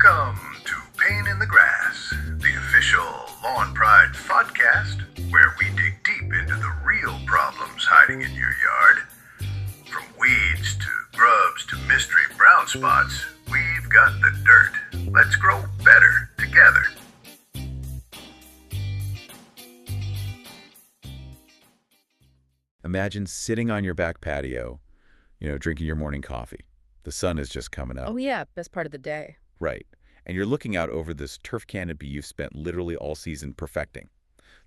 Welcome to Pain in the Grass, the official Lawn Pride podcast, where we dig deep into the real problems hiding in your yard. From weeds to grubs to mystery brown spots, we've got the dirt. Let's grow better together. Imagine sitting on your back patio, drinking your morning coffee. The sun is just coming up. Oh yeah, best part of the day. Right. And you're looking out over this turf canopy you've spent literally all season perfecting.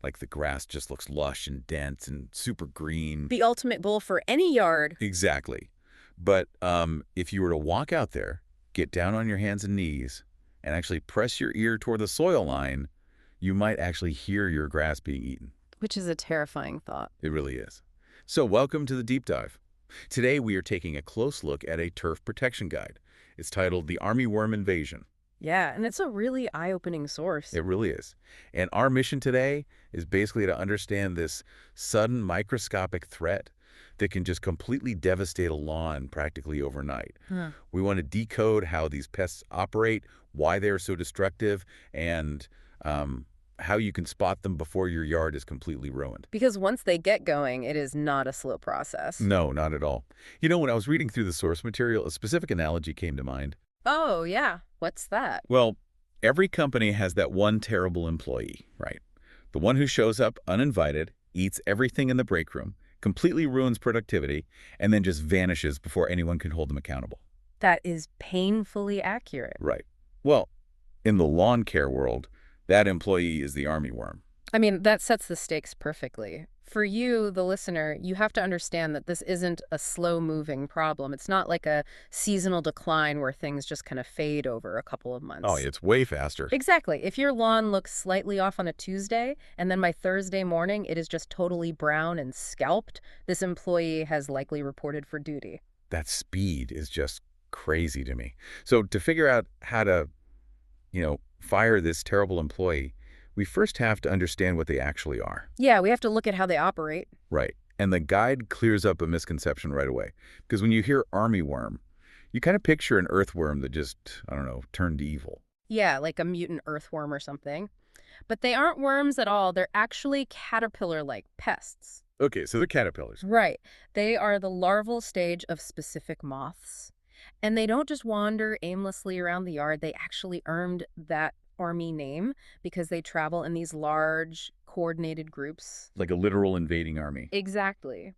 Like the grass just looks lush and dense and super green. The ultimate goal for any yard. Exactly. But if you were to walk out there, get down on your hands and knees, and actually press your ear toward the soil line, you might actually hear your grass being eaten. Which is a terrifying thought. It really is. So welcome to the Deep Dive. Today we are taking a close look at a turf protection guide. It's titled The Armyworm Invasion. Yeah, and it's a really eye-opening source. It really is. And our mission today is basically to understand this sudden microscopic threat that can just completely devastate a lawn practically overnight. We want to decode how these pests operate, why they're so destructive, and how you can spot them before your yard is completely ruined. Because once they get going, it is not a slow process. No, not at all. When I was reading through the source material, a specific analogy came to mind. Oh, yeah. What's that? Well, every company has that one terrible employee, right? The one who shows up uninvited, eats everything in the break room, completely ruins productivity, and then just vanishes before anyone can hold them accountable. That is painfully accurate. Right. Well, in the lawn care world, that employee is the armyworm. I mean, that sets the stakes perfectly. For you, the listener, you have to understand that this isn't a slow-moving problem. It's not like a seasonal decline where things just kind of fade over a couple of months. Oh, it's way faster. Exactly. If your lawn looks slightly off on a Tuesday, and then by Thursday morning it is just totally brown and scalped, this employee has likely reported for duty. That speed is just crazy to me. So to figure out how to, fire this terrible employee, we first have to understand what they actually are. Yeah, we have to look at how they operate. Right. And the guide clears up a misconception right away. Because when you hear armyworm, you kind of picture an earthworm that just, turned evil. Yeah, like a mutant earthworm or something. But they aren't worms at all. They're actually caterpillar-like pests. Okay, so they're caterpillars. Right. They are the larval stage of specific moths. And they don't just wander aimlessly around the yard. They actually earned that army name because they travel in these large, coordinated groups. Like a literal invading army. Exactly.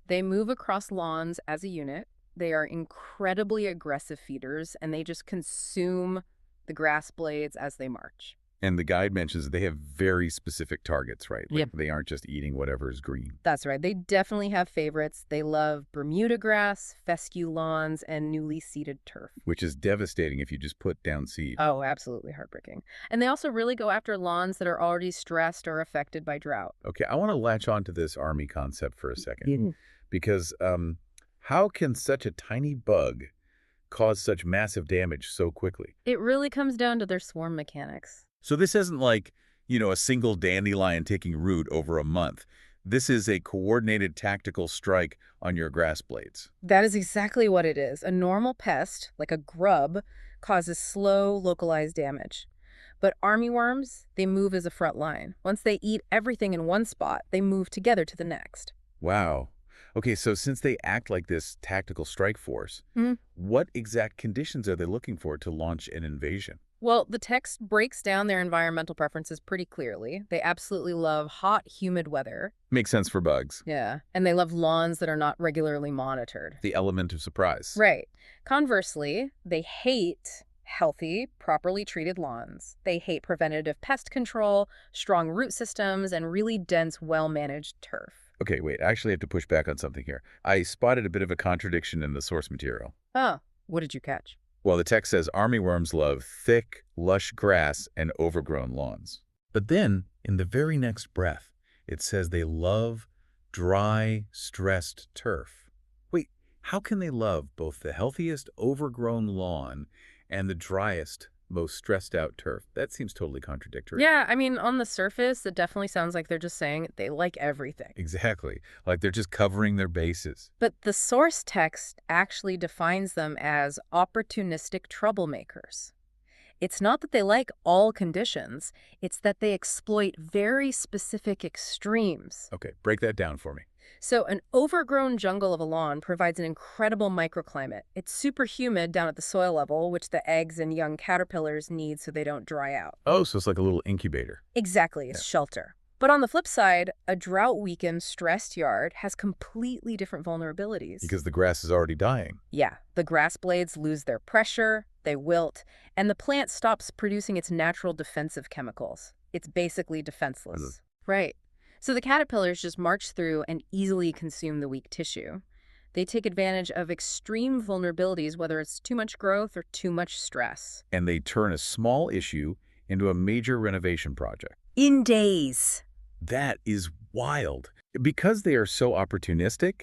They move across lawns as a unit. They are incredibly aggressive feeders, and they just consume the grass blades as they march. And the guide mentions that they have very specific targets, right? Yep. They aren't just eating whatever is green. That's right. They definitely have favorites. They love Bermuda grass, fescue lawns, and newly seeded turf. Which is devastating if you just put down seed. Oh, absolutely heartbreaking. And they also really go after lawns that are already stressed or affected by drought. Okay, I want to latch on to this army concept for a second. Because how can such a tiny bug cause such massive damage so quickly? It really comes down to their swarm mechanics. So this isn't like, a single dandelion taking root over a month. This is a coordinated tactical strike on your grass blades. That is exactly what it is. A normal pest, like a grub, causes slow, localized damage. But armyworms, they move as a front line. Once they eat everything in one spot, they move together to the next. Wow. Okay, so since they act like this tactical strike force, what exact conditions are they looking for to launch an invasion? Well, the text breaks down their environmental preferences pretty clearly. They absolutely love hot, humid weather. Makes sense for bugs. Yeah, and they love lawns that are not regularly monitored. The element of surprise. Right. Conversely, they hate healthy, properly treated lawns. They hate preventative pest control, strong root systems, and really dense, well-managed turf. Okay, wait, I actually have to push back on something here. I spotted a bit of a contradiction in the source material. Oh, what did you catch? Well, the text says armyworms love thick, lush grass and overgrown lawns. But then, in the very next breath, it says they love dry, stressed turf. Wait, how can they love both the healthiest overgrown lawn and the driest, most stressed out turf? That seems totally contradictory. Yeah, I mean, on the surface, it definitely sounds like they're just saying they like everything. Exactly. Like they're just covering their bases. But the source text actually defines them as opportunistic troublemakers. It's not that they like all conditions, it's that they exploit very specific extremes. Okay, break that down for me. So an overgrown jungle of a lawn provides an incredible microclimate. It's super humid down at the soil level, which the eggs and young caterpillars need so they don't dry out. Oh, so it's like a little incubator. Exactly, it's shelter. But on the flip side, a drought-weakened, stressed yard has completely different vulnerabilities. Because the grass is already dying. Yeah, the grass blades lose their pressure, they wilt, and the plant stops producing its natural defensive chemicals. It's basically defenseless. Right. So the caterpillars just march through and easily consume the weak tissue. They take advantage of extreme vulnerabilities, whether it's too much growth or too much stress. And they turn a small issue into a major renovation project. In days. That is wild. Because they are so opportunistic,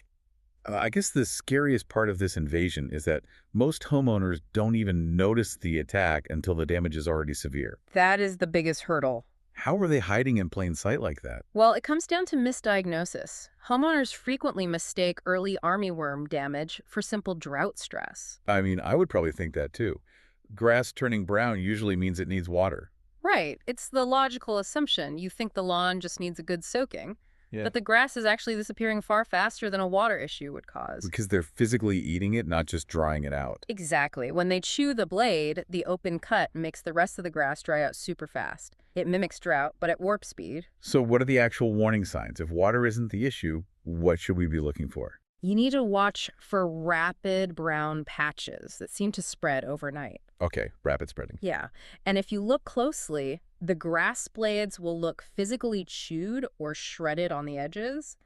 I guess the scariest part of this invasion is that most homeowners don't even notice the attack until the damage is already severe. That is the biggest hurdle. How are they hiding in plain sight like that? Well, it comes down to misdiagnosis. Homeowners frequently mistake early armyworm damage for simple drought stress. I mean, I would probably think that too. Grass turning brown usually means it needs water. Right. It's the logical assumption. You think the lawn just needs a good soaking. Yeah. But the grass is actually disappearing far faster than a water issue would cause. Because they're physically eating it, not just drying it out. Exactly. When they chew the blade, the open cut makes the rest of the grass dry out super fast. It mimics drought, but at warp speed. So what are the actual warning signs? If water isn't the issue, what should we be looking for? You need to watch for rapid brown patches that seem to spread overnight. Okay, rapid spreading. Yeah. And if you look closely, the grass blades will look physically chewed or shredded on the edges,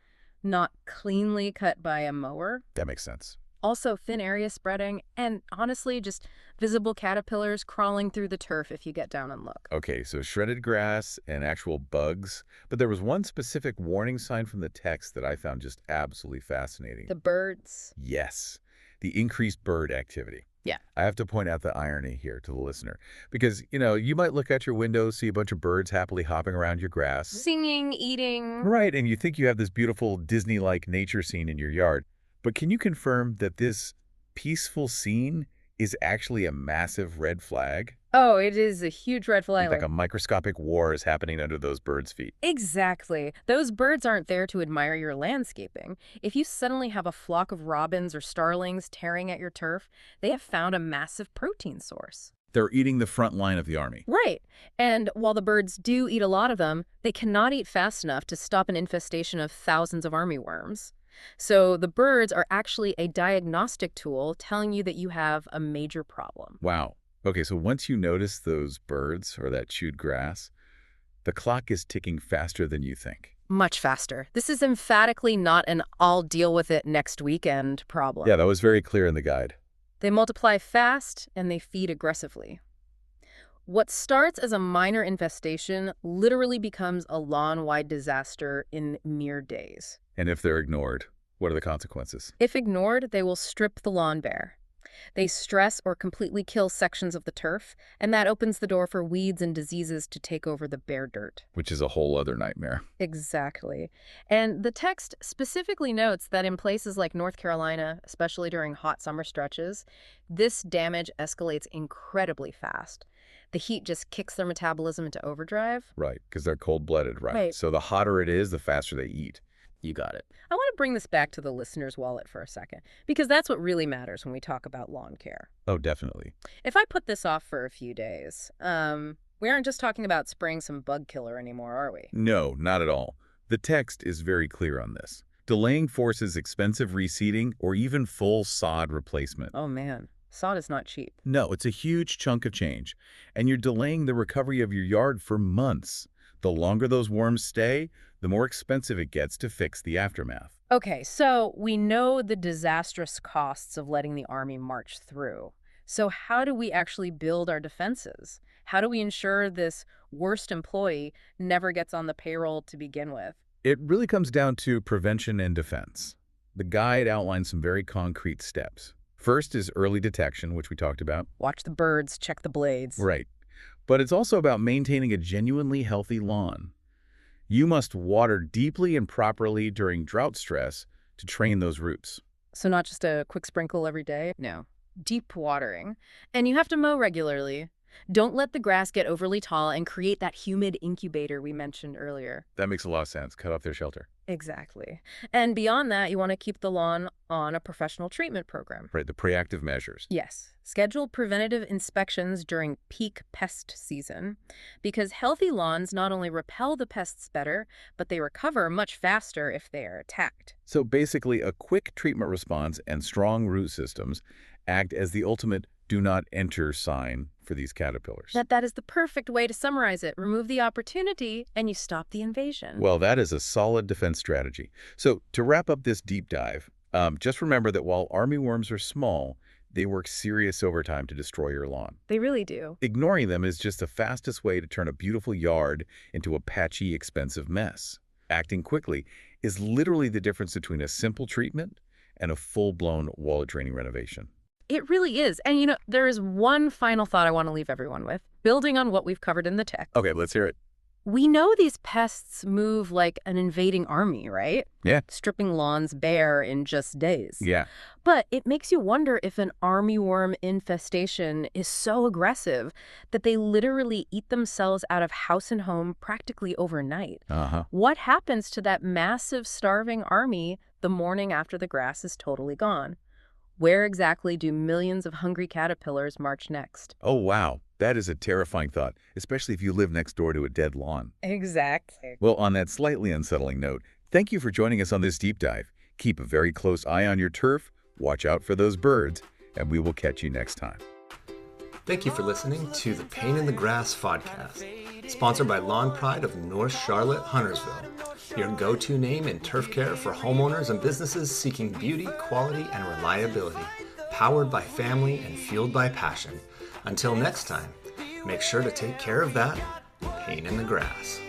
not cleanly cut by a mower. That makes sense. Also, thin area spreading, and honestly, just visible caterpillars crawling through the turf if you get down and look. Okay, so shredded grass and actual bugs. But there was one specific warning sign from the text that I found just absolutely fascinating. The birds. Yes, the increased bird activity. Yeah. I have to point out the irony here to the listener. Because, you might look out your window, see a bunch of birds happily hopping around your grass. Singing, eating. Right, and you think you have this beautiful Disney-like nature scene in your yard. But can you confirm that this peaceful scene is actually a massive red flag? Oh, it is a huge red flag. Like a microscopic war is happening under those birds' feet. Exactly. Those birds aren't there to admire your landscaping. If you suddenly have a flock of robins or starlings tearing at your turf, they have found a massive protein source. They're eating the front line of the army. Right. And while the birds do eat a lot of them, they cannot eat fast enough to stop an infestation of thousands of armyworms. So the birds are actually a diagnostic tool telling you that you have a major problem. Wow. Okay, so once you notice those birds or that chewed grass, the clock is ticking faster than you think. Much faster. This is emphatically not an I'll deal with it next weekend problem. Yeah, that was very clear in the guide. They multiply fast and they feed aggressively. What starts as a minor infestation literally becomes a lawn-wide disaster in mere days. And if they're ignored, what are the consequences? If ignored, they will strip the lawn bare. They stress or completely kill sections of the turf, and that opens the door for weeds and diseases to take over the bare dirt. Which is a whole other nightmare. Exactly. And the text specifically notes that in places like North Carolina, especially during hot summer stretches, this damage escalates incredibly fast. The heat just kicks their metabolism into overdrive. Right, because they're cold-blooded, right? Right. So the hotter it is, the faster they eat. You got it. I want to bring this back to the listener's wallet for a second, because that's what really matters when we talk about lawn care. Oh, definitely. If I put this off for a few days, we aren't just talking about spraying some bug killer anymore, are we? No, not at all. The text is very clear on this. Delaying forces expensive reseeding or even full sod replacement. Oh man, sod is not cheap. No, it's a huge chunk of change, and you're delaying the recovery of your yard for months. The longer those worms stay, the more expensive it gets to fix the aftermath. Okay, so we know the disastrous costs of letting the army march through. So how do we actually build our defenses? How do we ensure this worst employee never gets on the payroll to begin with? It really comes down to prevention and defense. The guide outlines some very concrete steps. First is early detection, which we talked about. Watch the birds, check the blades. Right. But it's also about maintaining a genuinely healthy lawn. You must water deeply and properly during drought stress to train those roots. So not just a quick sprinkle every day? No. Deep watering. And you have to mow regularly. Don't let the grass get overly tall and create that humid incubator we mentioned earlier. That makes a lot of sense. Cut off their shelter. Exactly. And beyond that, you want to keep the lawn on a professional treatment program. Right, the preactive measures. Yes. Schedule preventative inspections during peak pest season because healthy lawns not only repel the pests better, but they recover much faster if they are attacked. So basically, a quick treatment response and strong root systems act as the ultimate do not enter sign for these caterpillars. That is the perfect way to summarize it. Remove the opportunity and you stop the invasion. Well, that is a solid defense strategy. So to wrap up this deep dive, just remember that while armyworms are small, they work serious overtime to destroy your lawn. They really do. Ignoring them is just the fastest way to turn a beautiful yard into a patchy, expensive mess. Acting quickly is literally the difference between a simple treatment and a full-blown wallet-draining renovation. It really is. And there is one final thought I want to leave everyone with, building on what we've covered in the text. Okay, let's hear it. We know these pests move like an invading army, right? Yeah. Stripping lawns bare in just days. Yeah. But it makes you wonder if an armyworm infestation is so aggressive that they literally eat themselves out of house and home practically overnight. What happens to that massive starving army the morning after the grass is totally gone? Where exactly do millions of hungry caterpillars march next? Oh, wow. That is a terrifying thought, especially if you live next door to a dead lawn. Exactly. Well, on that slightly unsettling note, thank you for joining us on this deep dive. Keep a very close eye on your turf, watch out for those birds, and we will catch you next time. Thank you for listening to the Pain in the Grass podcast, sponsored by Lawn Pride of North Charlotte, Huntersville, your go-to name in turf care for homeowners and businesses seeking beauty, quality, and reliability, powered by family and fueled by passion. Until next time, make sure to take care of that pain in the grass.